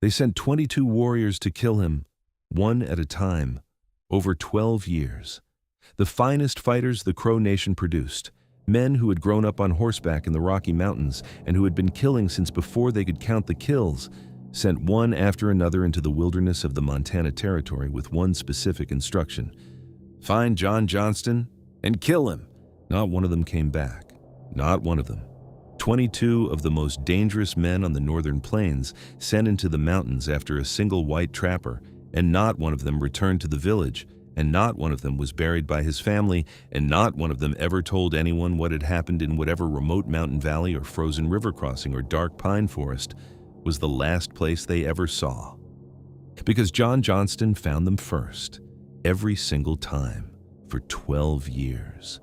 They sent 22 warriors to kill him, one at a time, over 12 years. The finest fighters the Crow Nation produced, men who had grown up on horseback in the Rocky Mountains and who had been killing since before they could count the kills, sent one after another into the wilderness of the Montana Territory with one specific instruction: find John Johnston and kill him. Not one of them came back. Not one of them. 22 of the most dangerous men on the northern plains sent into the mountains after a single white trapper, and not one of them returned to the village, and not one of them was buried by his family, and not one of them ever told anyone what had happened in whatever remote mountain valley or frozen river crossing or dark pine forest was the last place they ever saw. Because John Johnston found them first, every single time, for 12 years.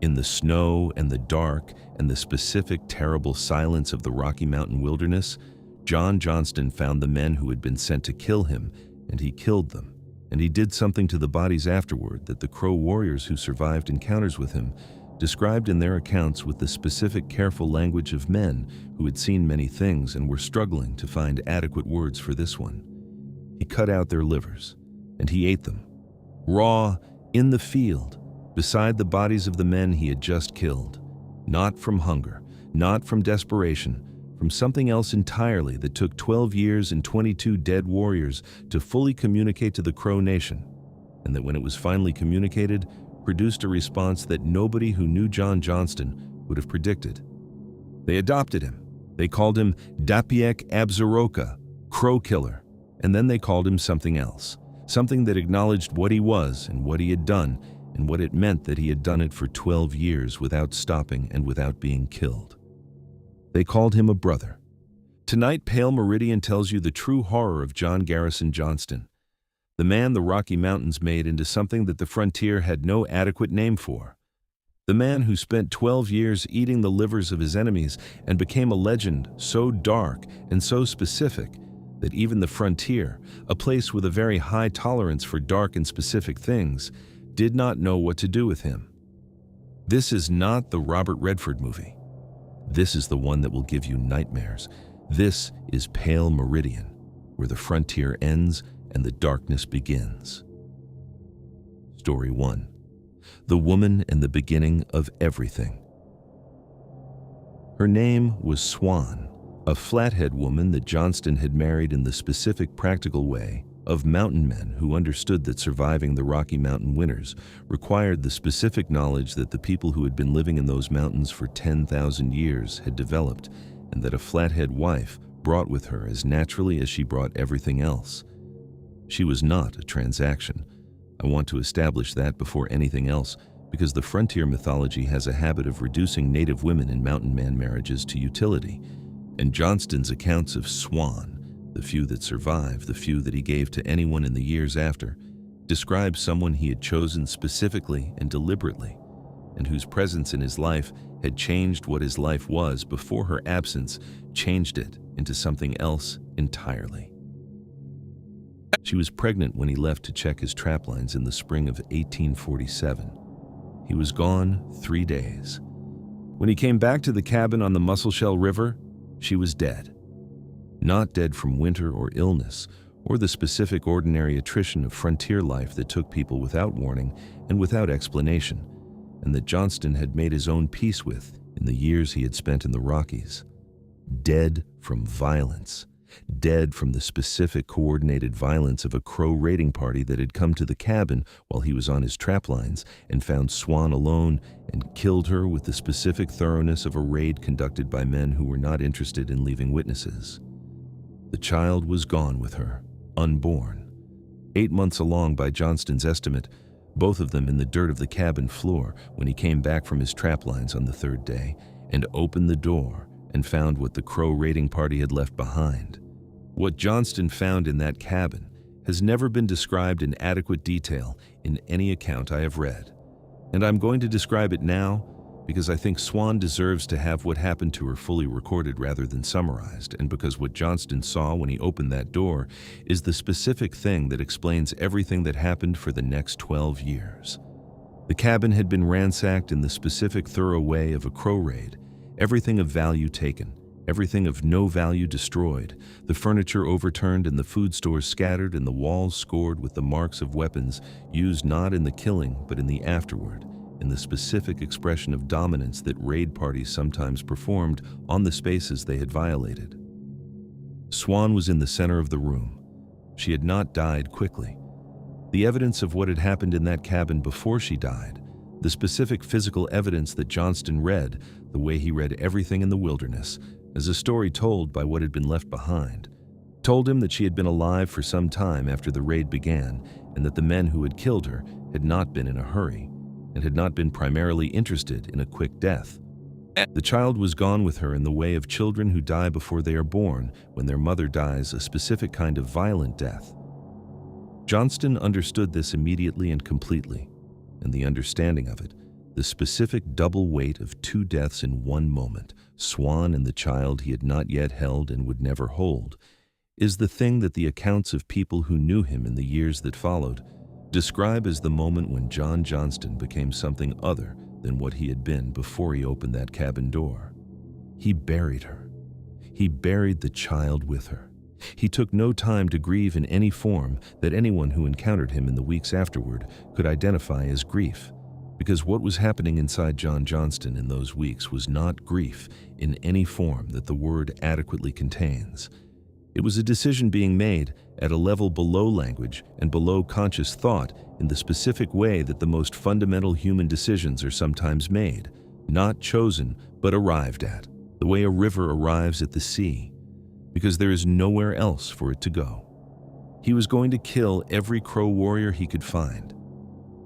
In the snow and the dark and the specific terrible silence of the Rocky Mountain wilderness, John Johnston found the men who had been sent to kill him, and he killed them. And he did something to the bodies afterward that the Crow warriors who survived encounters with him described in their accounts with the specific careful language of men who had seen many things and were struggling to find adequate words for this one. He cut out their livers, and he ate them, raw, in the field, beside the bodies of the men he had just killed, not from hunger, not from desperation, from something else entirely that took 12 years and 22 dead warriors to fully communicate to the Crow Nation, and that when it was finally communicated, produced a response that nobody who knew John Johnston would have predicted. They adopted him. They called him Dapiek Absaroka, Crow Killer, and then they called him something else, something that acknowledged what he was and what he had done, and what it meant that he had done it for 12 years without stopping and without being killed. They called him a brother. Tonight, Pale Meridian tells you the true horror of John Garrison Johnston, the man the Rocky Mountains made into something that the frontier had no adequate name for. The man who spent 12 years eating the livers of his enemies and became a legend so dark and so specific that even the frontier, a place with a very high tolerance for dark and specific things, did not know what to do with him. This is not the Robert Redford movie. This is the one that will give you nightmares. This is Pale Meridian, where the frontier ends and the darkness begins. Story 1. The woman and the beginning of everything. Her name was Swan, a flathead woman that Johnston had married in the specific practical way of mountain men who understood that surviving the Rocky Mountain winters required the specific knowledge that the people who had been living in those mountains for 10,000 years had developed, and that a flathead wife brought with her as naturally as she brought everything else. She was not a transaction. I want to establish that before anything else, because the frontier mythology has a habit of reducing native women in mountain man marriages to utility, and Johnston's accounts of Swan, the few that survived, the few that he gave to anyone in the years after, describe someone he had chosen specifically and deliberately, and whose presence in his life had changed what his life was before her absence changed it into something else entirely. She was pregnant when he left to check his traplines in the spring of 1847. He was gone 3 days. When he came back to the cabin on the Musselshell River, she was dead. Not dead from winter or illness, or the specific ordinary attrition of frontier life that took people without warning and without explanation, and that Johnston had made his own peace with in the years he had spent in the Rockies. Dead from violence. Dead from the specific coordinated violence of a Crow raiding party that had come to the cabin while he was on his traplines and found Swan alone and killed her with the specific thoroughness of a raid conducted by men who were not interested in leaving witnesses. The child was gone with her, unborn. 8 months along by Johnston's estimate, both of them in the dirt of the cabin floor when he came back from his traplines on the 3rd day and opened the door and found what the Crow raiding party had left behind. What Johnston found in that cabin has never been described in adequate detail in any account I have read, and I'm going to describe it now because I think Swan deserves to have what happened to her fully recorded rather than summarized, and because what Johnston saw when he opened that door is the specific thing that explains everything that happened for the next 12 years. The cabin had been ransacked in the specific thorough way of a Crow raid, everything of value taken, Everything of no value destroyed, the furniture overturned and the food stores scattered and the walls scored with the marks of weapons used not in the killing but in the afterward, in the specific expression of dominance that raid parties sometimes performed on the spaces they had violated. Swan was in the center of the room. She had not died quickly. The evidence of what had happened in that cabin before she died, the specific physical evidence that Johnston read, the way he read everything in the wilderness, as a story told by what had been left behind, told him that she had been alive for some time after the raid began and that the men who had killed her had not been in a hurry and had not been primarily interested in a quick death. The child was gone with her in the way of children who die before they are born when their mother dies a specific kind of violent death. Johnston understood this immediately and completely, and the understanding of it, the specific double weight of two deaths in one moment, Swan and the child he had not yet held and would never hold, is the thing that the accounts of people who knew him in the years that followed describe as the moment when John Johnston became something other than what he had been before he opened that cabin door. He buried her. He buried the child with her. He took no time to grieve in any form that anyone who encountered him in the weeks afterward could identify as grief, because what was happening inside John Johnston in those weeks was not grief in any form that the word adequately contains. It was a decision being made at a level below language and below conscious thought in the specific way that the most fundamental human decisions are sometimes made, not chosen but arrived at, the way a river arrives at the sea, because there is nowhere else for it to go. He was going to kill every Crow warrior he could find.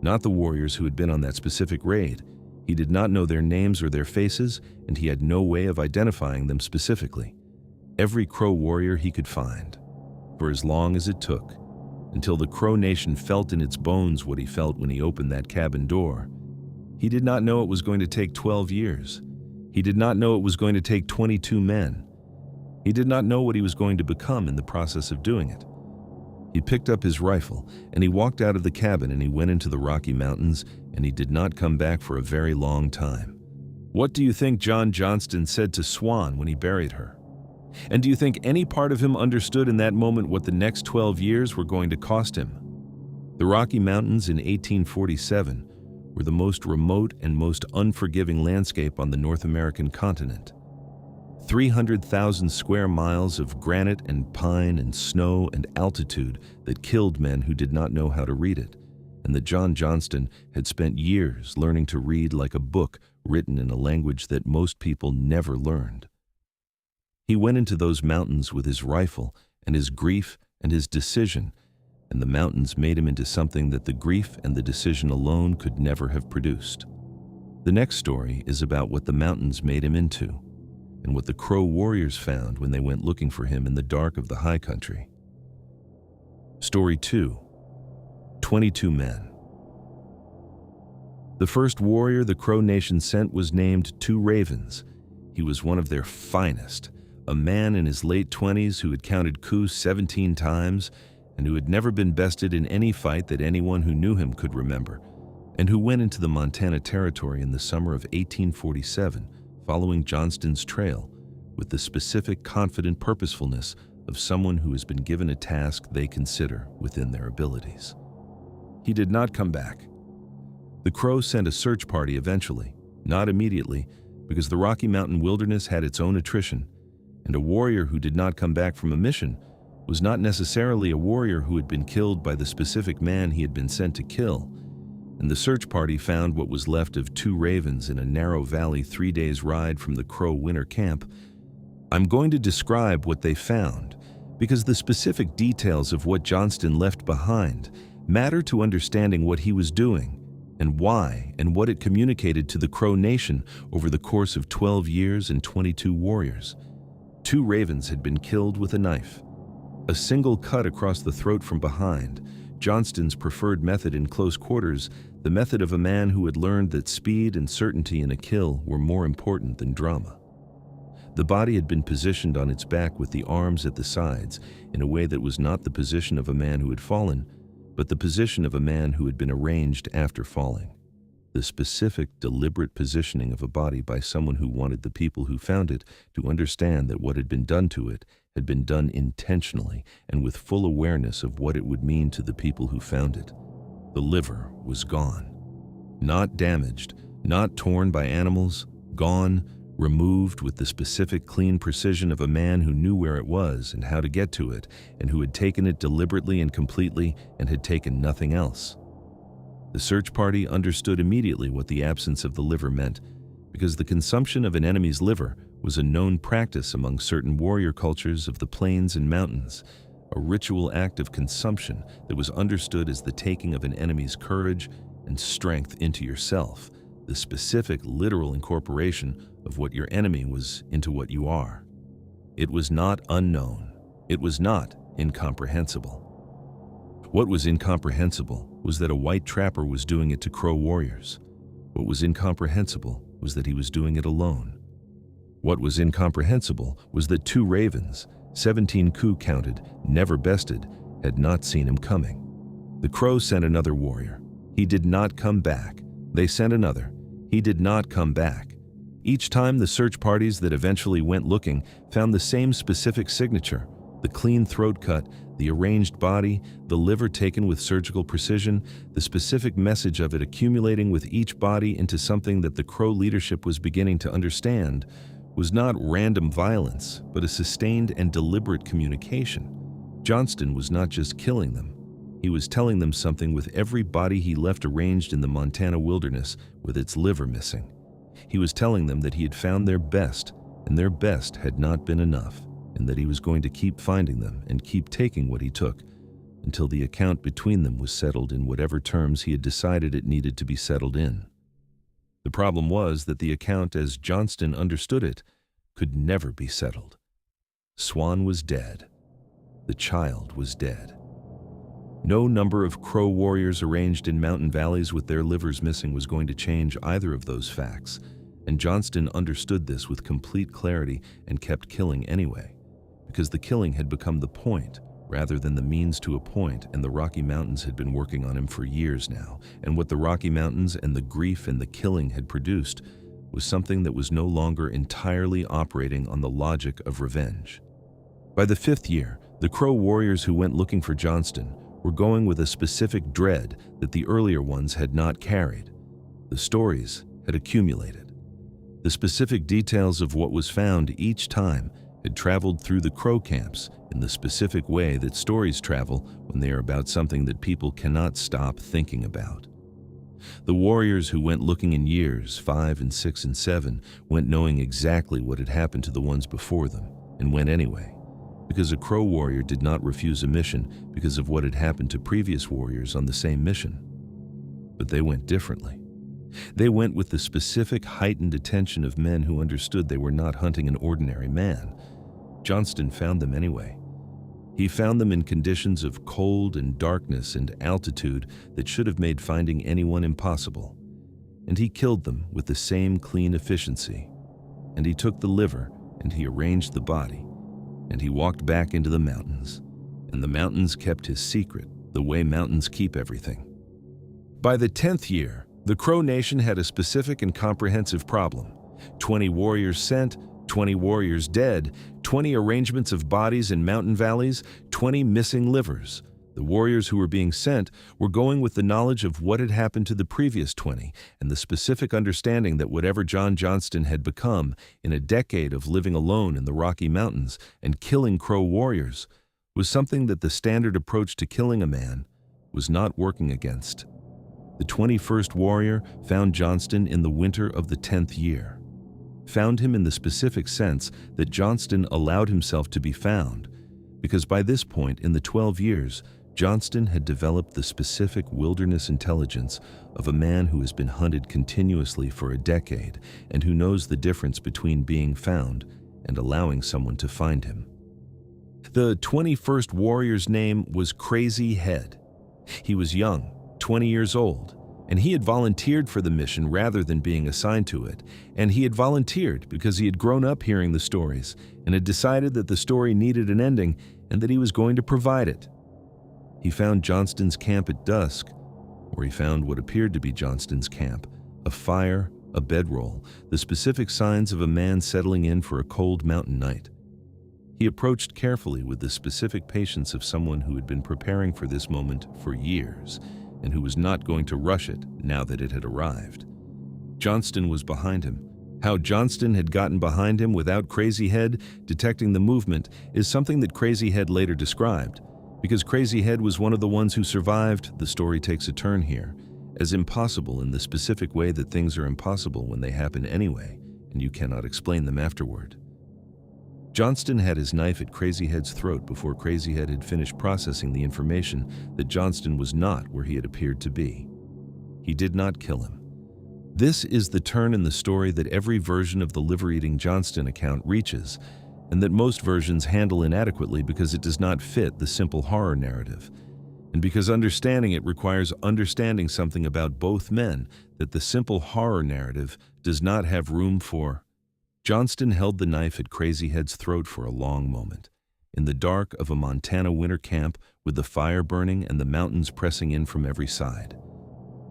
Not the warriors who had been on that specific raid. He did not know their names or their faces, and he had no way of identifying them specifically. Every Crow warrior he could find, for as long as it took, until the Crow Nation felt in its bones what he felt when he opened that cabin door. He did not know it was going to take 12 years. He did not know it was going to take 22 men. He did not know what he was going to become in the process of doing it. He picked up his rifle, and he walked out of the cabin and he went into the Rocky Mountains, and he did not come back for a very long time. What do you think John Johnston said to Swan when he buried her? And do you think any part of him understood in that moment what the next 12 years were going to cost him? The Rocky Mountains in 1847 were the most remote and most unforgiving landscape on the North American continent. 300,000 square miles of granite and pine and snow and altitude that killed men who did not know how to read it, and that John Johnston had spent years learning to read like a book written in a language that most people never learned. He went into those mountains with his rifle and his grief and his decision, and the mountains made him into something that the grief and the decision alone could never have produced. The next story is about what the mountains made him into, and what the Crow warriors found when they went looking for him in the dark of the high country. Story 2. 22 Men. The first warrior the Crow Nation sent was named Two Ravens. He was one of their finest, a man in his late 20s who had counted coups 17 times and who had never been bested in any fight that anyone who knew him could remember, and who went into the Montana Territory in the summer of 1847 following Johnston's trail with the specific confident purposefulness of someone who has been given a task they consider within their abilities. He did not come back. The Crow sent a search party eventually, not immediately, because the Rocky Mountain wilderness had its own attrition, and a warrior who did not come back from a mission was not necessarily a warrior who had been killed by the specific man he had been sent to kill, and the search party found what was left of Two Ravens in a narrow valley 3 days' ride from the Crow winter camp. I'm going to describe what they found, because the specific details of what Johnston left behind matter to understanding what he was doing, and why, and what it communicated to the Crow Nation over the course of 12 years and 22 warriors. Two ravens had been killed with a knife. A single cut across the throat from behind, Johnston's preferred method in close quarters, the method of a man who had learned that speed and certainty in a kill were more important than drama. The body had been positioned on its back with the arms at the sides in a way that was not the position of a man who had fallen, but the position of a man who had been arranged after falling. the specific, deliberate positioning of a body by someone who wanted the people who found it to understand that what had been done to it had been done intentionally and with full awareness of what it would mean to the people who found it. The liver was gone. Not damaged, not torn by animals, gone, removed with the specific, clean precision of a man who knew where it was and how to get to it, and who had taken it deliberately and completely and had taken nothing else. The search party understood immediately what the absence of the liver meant, because the consumption of an enemy's liver was a known practice among certain warrior cultures of the plains and mountains, a ritual act of consumption that was understood as the taking of an enemy's courage and strength into yourself, the specific, literal incorporation of what your enemy was into what you are. It was not unknown. It was not incomprehensible. What was incomprehensible was that a white trapper was doing it to Crow warriors. What was incomprehensible was that he was doing it alone. What was incomprehensible was that 2 ravens, 17 coup counted, never bested, had not seen him coming. The Crow sent another warrior. He did not come back. They sent another. He did not come back. Each time the search parties that eventually went looking found the same specific signature: the clean throat cut, the arranged body, the liver taken with surgical precision, the specific message of it accumulating with each body into something that the Crow leadership was beginning to understand was not random violence, but a sustained and deliberate communication. Johnston was not just killing them. He was telling them something with every body he left arranged in the Montana wilderness with its liver missing. He was telling them that he had found their best, and their best had not been enough, and that he was going to keep finding them and keep taking what he took until the account between them was settled in whatever terms he had decided it needed to be settled in. The problem was that the account, as Johnston understood it, could never be settled. Swan was dead. The child was dead. No number of Crow warriors arranged in mountain valleys with their livers missing was going to change either of those facts, and Johnston understood this with complete clarity and kept killing anyway, because the killing had become the point rather than the means to a point, and the Rocky Mountains had been working on him for years now, and what the Rocky Mountains and the grief and the killing had produced was something that was no longer entirely operating on the logic of revenge. By the 5th year, the Crow warriors who went looking for Johnston were going with a specific dread that the earlier ones had not carried. The stories had accumulated. The specific details of what was found each time had traveled through the Crow camps in the specific way that stories travel when they are about something that people cannot stop thinking about. The warriors who went looking in years 5 and 6 and 7 went knowing exactly what had happened to the ones before them, and went anyway, because a Crow warrior did not refuse a mission because of what had happened to previous warriors on the same mission. But they went differently. They went with the specific, heightened attention of men who understood they were not hunting an ordinary man. Johnston found them anyway. He found them in conditions of cold and darkness and altitude that should have made finding anyone impossible. And he killed them with the same clean efficiency. And he took the liver and he arranged the body. And he walked back into the mountains. And the mountains kept his secret, the way mountains keep everything. By the 10th year, the Crow Nation had a specific and comprehensive problem. 20 warriors sent, 20 warriors dead, 20 arrangements of bodies in mountain valleys, 20 missing livers. The warriors who were being sent were going with the knowledge of what had happened to the previous 20 and the specific understanding that whatever John Johnston had become in a decade of living alone in the Rocky Mountains and killing Crow warriors was something that the standard approach to killing a man was not working against. The 21st warrior found Johnston in the winter of the 10th year. Found him in the specific sense that Johnston allowed himself to be found, because by this point in the 12 years, Johnston had developed the specific wilderness intelligence of a man who has been hunted continuously for a decade and who knows the difference between being found and allowing someone to find him. The 21st warrior's name was Crazy Head. He was young, 20 years old, and he had volunteered for the mission rather than being assigned to it, and he had volunteered because he had grown up hearing the stories and had decided that the story needed an ending and that he was going to provide it. He found Johnston's camp at dusk, or he found what appeared to be Johnston's camp, a fire, a bedroll, the specific signs of a man settling in for a cold mountain night. He approached carefully with the specific patience of someone who had been preparing for this moment for years and who was not going to rush it now that it had arrived. Johnston was behind him. How Johnston had gotten behind him without Crazy Head detecting the movement is something that Crazy Head later described. Because Crazy Head was one of the ones who survived, the story takes a turn here, as impossible in the specific way that things are impossible when they happen anyway, and you cannot explain them afterward. Johnston had his knife at Crazy Head's throat before Crazy Head had finished processing the information that Johnston was not where he had appeared to be. He did not kill him. This is the turn in the story that every version of the liver-eating Johnston account reaches, and that most versions handle inadequately because it does not fit the simple horror narrative, and because understanding it requires understanding something about both men that the simple horror narrative does not have room for. Johnston held the knife at Crazy Head's throat for a long moment. In the dark of a Montana winter camp with the fire burning and the mountains pressing in from every side.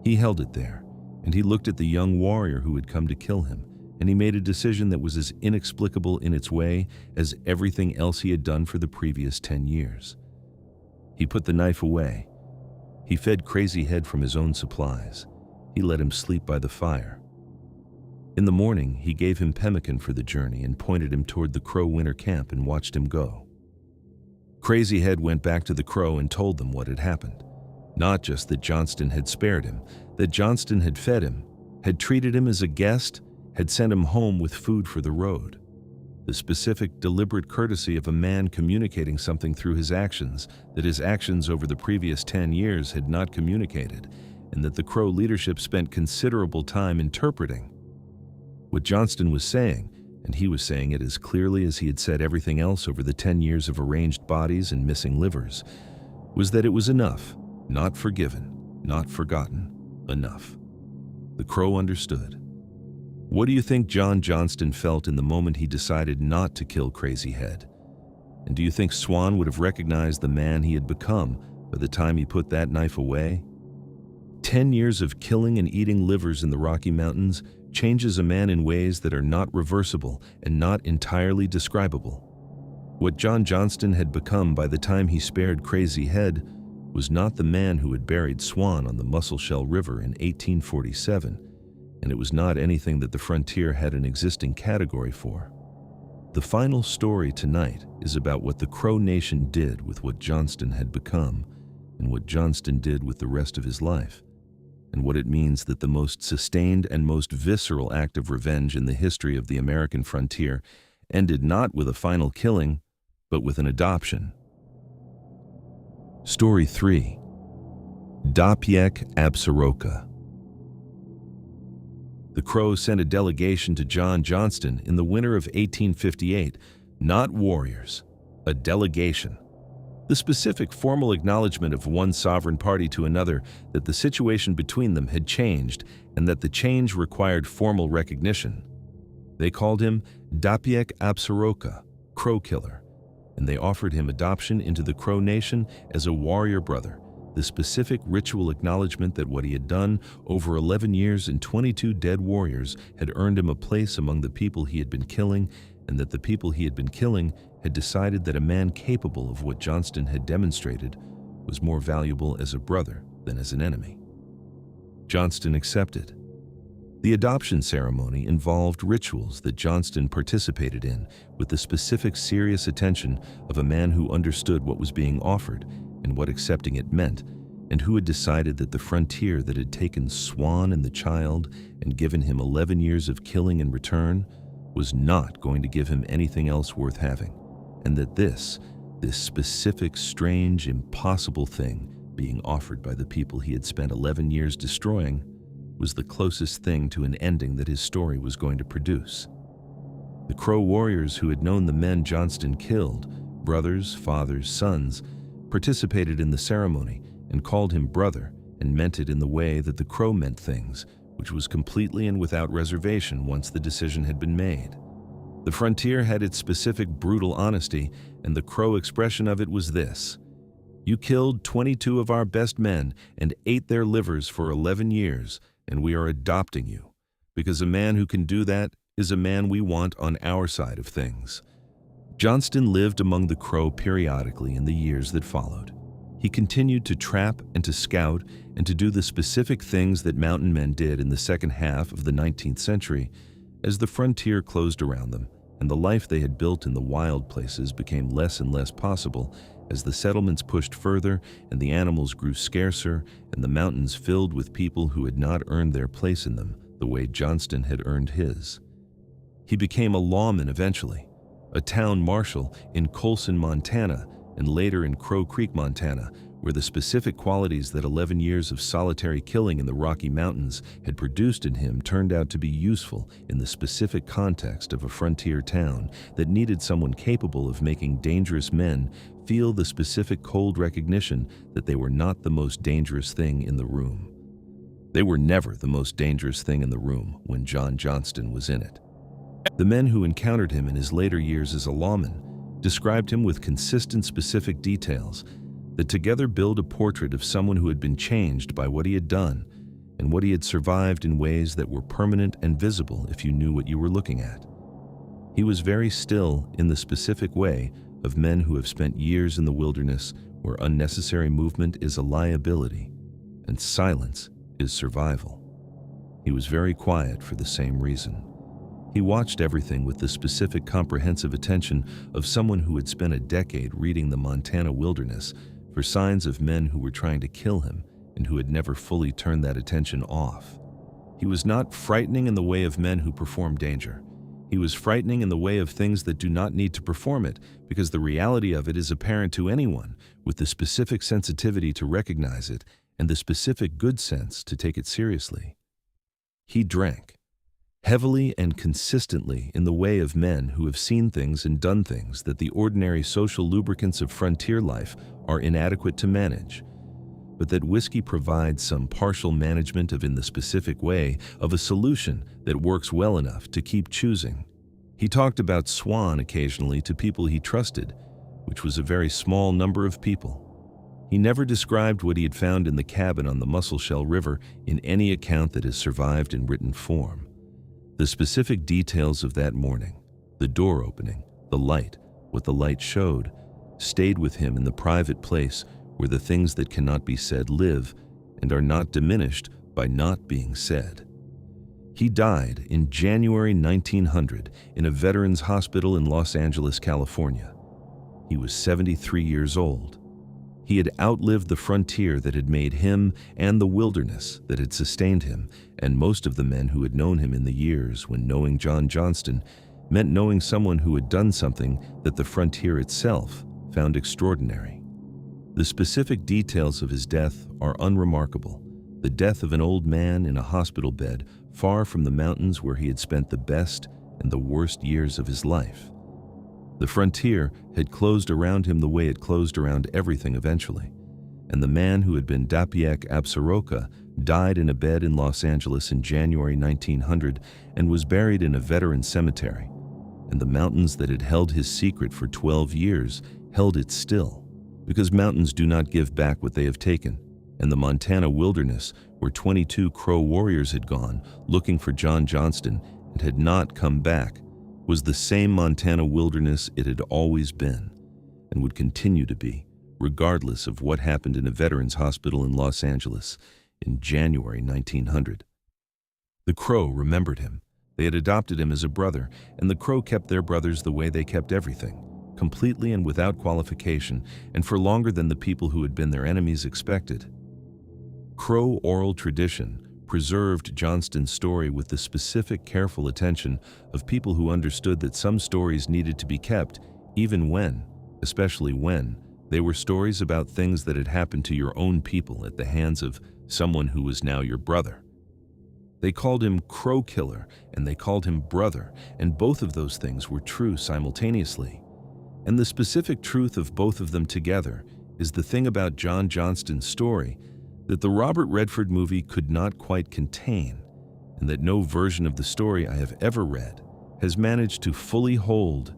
He held it there, and he looked at the young warrior who had come to kill him, and he made a decision that was as inexplicable in its way as everything else he had done for the previous 10 years. He put the knife away. He fed Crazy Head from his own supplies. He let him sleep by the fire. In the morning, he gave him pemmican for the journey and pointed him toward the Crow winter camp and watched him go. Crazy Head went back to the Crow and told them what had happened. Not just that Johnston had spared him, that Johnston had fed him, had treated him as a guest, had sent him home with food for the road. The specific, deliberate courtesy of a man communicating something through his actions that his actions over the previous 10 years had not communicated, and that the Crow leadership spent considerable time interpreting. What Johnston was saying, and he was saying it as clearly as he had said everything else over the 10 years of arranged bodies and missing livers, was that it was enough, not forgiven, not forgotten, enough. The Crow understood. What do you think John Johnston felt in the moment he decided not to kill Crazy Head? And do you think Swan would have recognized the man he had become by the time he put that knife away? 10 years of killing and eating livers in the Rocky Mountains changes a man in ways that are not reversible and not entirely describable. What John Johnston had become by the time he spared Crazy Head was not the man who had buried Swan on the Musselshell River in 1847, and it was not anything that the frontier had an existing category for. The final story tonight is about what the Crow Nation did with what Johnston had become, and what Johnston did with the rest of his life, and what it means that the most sustained and most visceral act of revenge in the history of the American frontier ended not with a final killing, but with an adoption. Story 3. Dapiek, Absaroka. The Crow sent a delegation to John Johnston in the winter of 1858, not warriors, a delegation. The specific formal acknowledgement of one sovereign party to another that the situation between them had changed and that the change required formal recognition. They called him Dapiek Absaroka, Crow Killer, and they offered him adoption into the Crow Nation as a warrior brother, the specific ritual acknowledgement that what he had done over 11 years and 22 dead warriors had earned him a place among the people he had been killing, and that the people he had been killing had decided that a man capable of what Johnston had demonstrated was more valuable as a brother than as an enemy. Johnston accepted. The adoption ceremony involved rituals that Johnston participated in with the specific serious attention of a man who understood what was being offered and what accepting it meant, and who had decided that the frontier that had taken Swan and the child and given him 11 years of killing in return was not going to give him anything else worth having, and that this specific, strange, impossible thing being offered by the people he had spent 11 years destroying was the closest thing to an ending that his story was going to produce. The Crow warriors who had known the men Johnston killed, brothers, fathers, sons, participated in the ceremony and called him brother and meant it in the way that the Crow meant things, which was completely and without reservation once the decision had been made. The frontier had its specific brutal honesty, and the Crow expression of it was this: "You killed 22 of our best men and ate their livers for 11 years, and we are adopting you. because a man who can do that is a man we want on our side of things. Johnston lived among the Crow periodically in the years that followed. He continued to trap and to scout and to do the specific things that mountain men did in the second half of the 19th century as the frontier closed around them and the life they had built in the wild places became less and less possible as the settlements pushed further and the animals grew scarcer and the mountains filled with people who had not earned their place in them the way Johnston had earned his. He became a lawman eventually, a town marshal in Colson, Montana, and later in Crow Creek, Montana, where the specific qualities that 11 years of solitary killing in the Rocky Mountains had produced in him turned out to be useful in the specific context of a frontier town that needed someone capable of making dangerous men feel the specific cold recognition that they were not the most dangerous thing in the room. They were never the most dangerous thing in the room when John Johnston was in it. The men who encountered him in his later years as a lawman described him with consistent specific details that together build a portrait of someone who had been changed by what he had done and what he had survived in ways that were permanent and visible if you knew what you were looking at. He was very still in the specific way of men who have spent years in the wilderness where unnecessary movement is a liability and silence is survival. He was very quiet for the same reason. He watched everything with the specific comprehensive attention of someone who had spent a decade reading the Montana wilderness for signs of men who were trying to kill him and who had never fully turned that attention off. He was not frightening in the way of men who perform danger. He was frightening in the way of things that do not need to perform it because the reality of it is apparent to anyone with the specific sensitivity to recognize it and the specific good sense to take it seriously. He drank heavily and consistently in the way of men who have seen things and done things that the ordinary social lubricants of frontier life are inadequate to manage, but that whiskey provides some partial management of in the specific way of a solution that works well enough to keep choosing. He talked about Swan occasionally to people he trusted, which was a very small number of people. He never described what he had found in the cabin on the Musselshell River in any account that has survived in written form. The specific details of that morning, the door opening, the light, what the light showed, stayed with him in the private place where the things that cannot be said live and are not diminished by not being said. He died in January 1900 in a veterans hospital in Los Angeles, California. He was 73 years old. He had outlived the frontier that had made him and the wilderness that had sustained him, and most of the men who had known him in the years when knowing John Johnston meant knowing someone who had done something that the frontier itself found extraordinary. The specific details of his death are unremarkable. The death of an old man in a hospital bed far from the mountains where he had spent the best and the worst years of his life. The frontier had closed around him the way it closed around everything eventually, and the man who had been Dapiek Absaroka died in a bed in Los Angeles in January 1900 and was buried in a veteran cemetery, and the mountains that had held his secret for 12 years held it still, because mountains do not give back what they have taken, and the Montana wilderness, where 22 Crow warriors had gone looking for John Johnston and had not come back, was the same Montana wilderness it had always been and would continue to be, regardless of what happened in a veterans hospital in Los Angeles in January 1900. The Crow remembered him. They had adopted him as a brother, and the Crow kept their brothers the way they kept everything, completely and without qualification, and for longer than the people who had been their enemies expected. Crow oral tradition preserved Johnston's story with the specific, careful attention of people who understood that some stories needed to be kept, even when, especially when, they were stories about things that had happened to your own people at the hands of someone who was now your brother. They called him Crow Killer, and they called him Brother, and both of those things were true simultaneously. And the specific truth of both of them together is the thing about John Johnston's story that the Robert Redford movie could not quite contain, and that no version of the story I have ever read has managed to fully hold.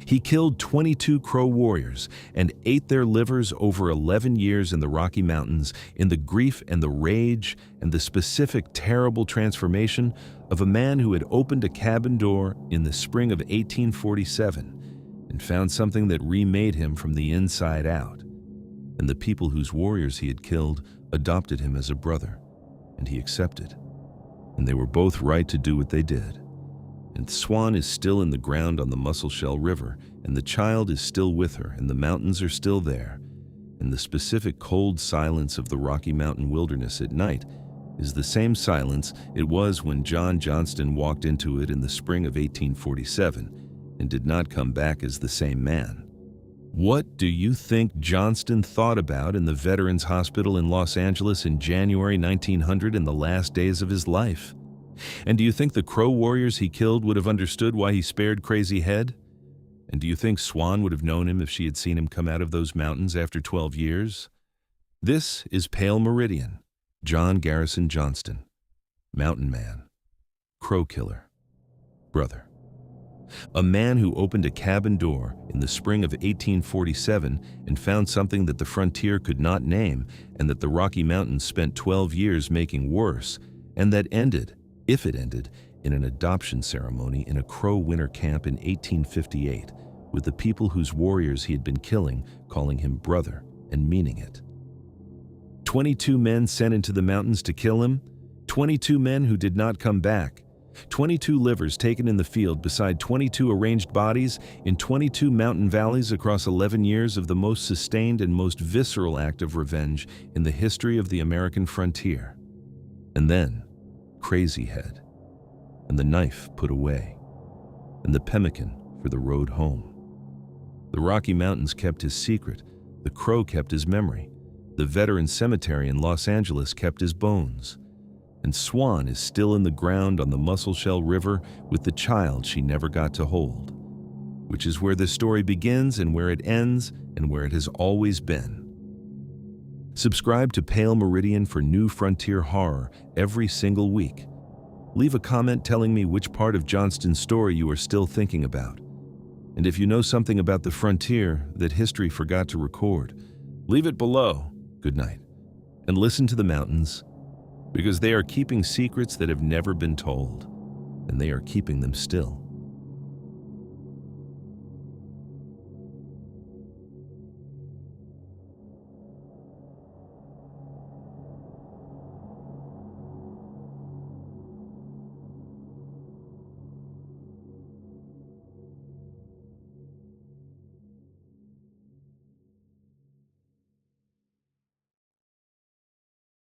He killed 22 Crow warriors and ate their livers over 11 years in the Rocky Mountains in the grief and the rage and the specific terrible transformation of a man who had opened a cabin door in the spring of 1847 and found something that remade him from the inside out. And the people whose warriors he had killed adopted him as a brother, and he accepted. And they were both right to do what they did. And Swan is still in the ground on the Musselshell River, and the child is still with her, and the mountains are still there. And the specific cold silence of the Rocky Mountain wilderness at night is the same silence it was when John Johnston walked into it in the spring of 1847 and did not come back as the same man. What do you think Johnston thought about in the Veterans Hospital in Los Angeles in January 1900 in the last days of his life? And do you think the Crow warriors he killed would have understood why he spared Crazy Head? And do you think Swan would have known him if she had seen him come out of those mountains after 12 years? This is Pale Meridian, John Johnston, Mountain Man, Crow Killer, Brother. A man who opened a cabin door in the spring of 1847 and found something that the frontier could not name and that the Rocky Mountains spent 12 years making worse, and that ended, if it ended, in an adoption ceremony in a Crow winter camp in 1858, with the people whose warriors he had been killing calling him brother and meaning it. 22 men sent into the mountains to kill him, 22 men who did not come back, 22 livers taken in the field beside 22 arranged bodies in 22 mountain valleys across 11 years of the most sustained and most visceral act of revenge in the history of the American frontier. And then, Crazy Head, and the knife put away, and the pemmican for the road home. The Rocky Mountains kept his secret, the Crow kept his memory, the Veterans Cemetery in Los Angeles kept his bones, and Swan is still in the ground on the Musselshell River with the child she never got to hold, which is where this story begins and where it ends and where it has always been. Subscribe to Pale Meridian for new frontier horror every single week. Leave a comment telling me which part of Johnston's story you are still thinking about. And if you know something about the frontier that history forgot to record, leave it below. Good night. And listen to the mountains, because they are keeping secrets that have never been told, and they are keeping them still.